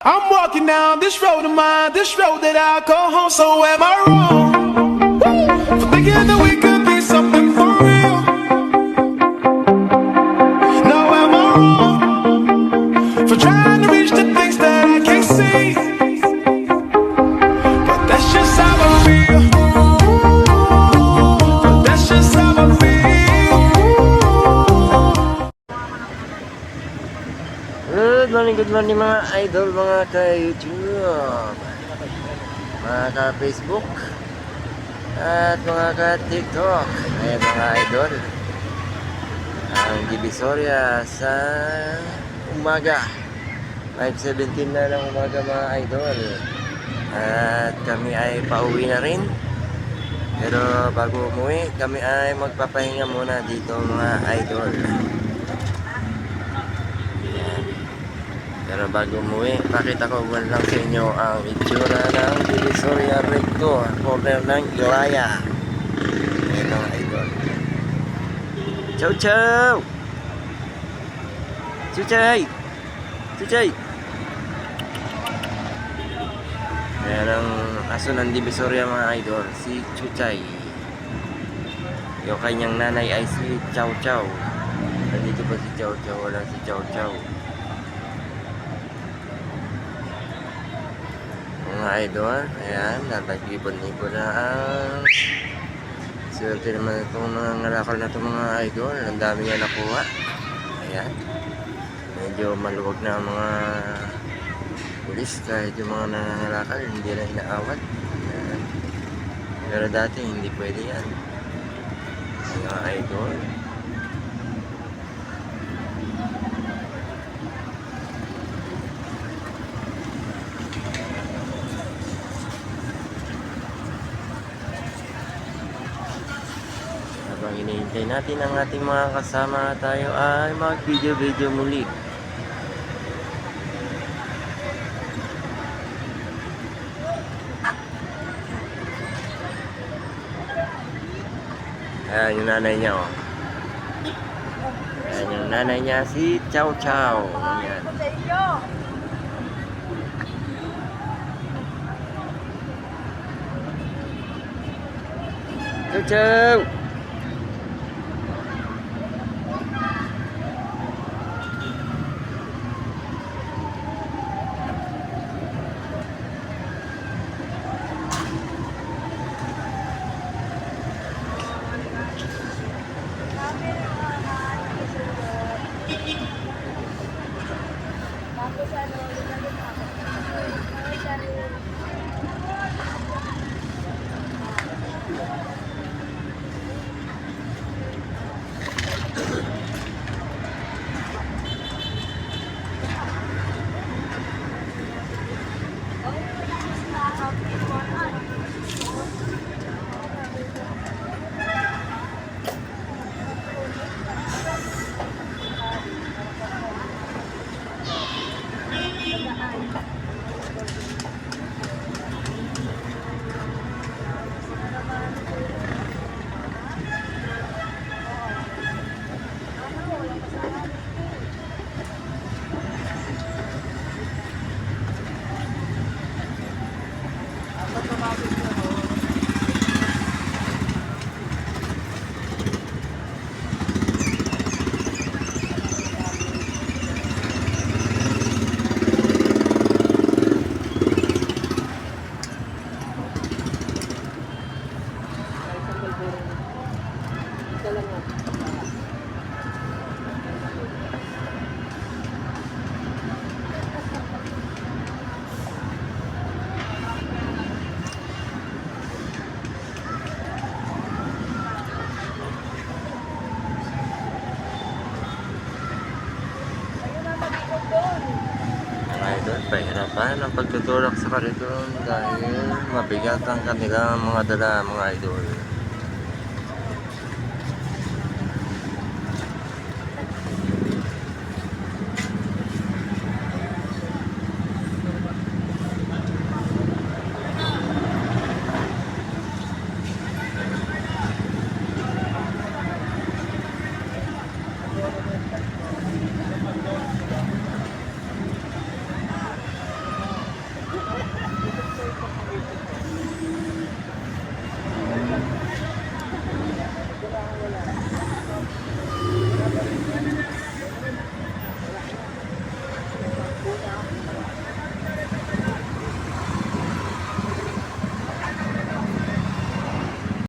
I'm walking down this road of mine, this road that I call home. So am I wrong for thinking that we could be something for real? No, am I wrong for trying to reach the things that I can't see? But that's just how I feel. But that's just how I feel. Good morning mga idol, mga ka-YouTube, mga ka-Facebook, at mga ka-TikTok. Ayan mga idol, ang Divisoria sa umaga, 5:17 na ng umaga mga idol. At kami ay pauwi na rin. Pero bago umuwi, kami ay magpapahinga muna dito mga idol. Pero bago umuwi, pakita ko lang sa inyo ang itsura ng Divisoria Recto, corner ng Ilaya. Ayan mga idol. Chow chow! Chuchay! Chuchay! Ayan ang aso ng Divisoria mga idol, si Chuchay. Yung kanyang nanay ay si Chow Chow. Nandito pa si Chow Chow, wala si Chow Chow. Mga idol, ayan, natag-ibon-ibon na ang swerte naman itong mga ngalakal na itong mga idol. Ang dami nga nakuha. Ayan, medyo maluwag na ang mga pulis kahit yung mga nangangalakal hindi na inaawat. Ayan. Pero dati hindi pwede yan mga idol. Habang hinihintay natin ang ating mga kasama, tayo ay mag-video muli. Ayan yung nanay niya, oh. Ayan yung nanay niya, si Chow Chow. Ayan. Chow Chow! Idol, pahirapan ang pagtutulak sa kariton dahil mabigat ang kanilang mga dala mga idol.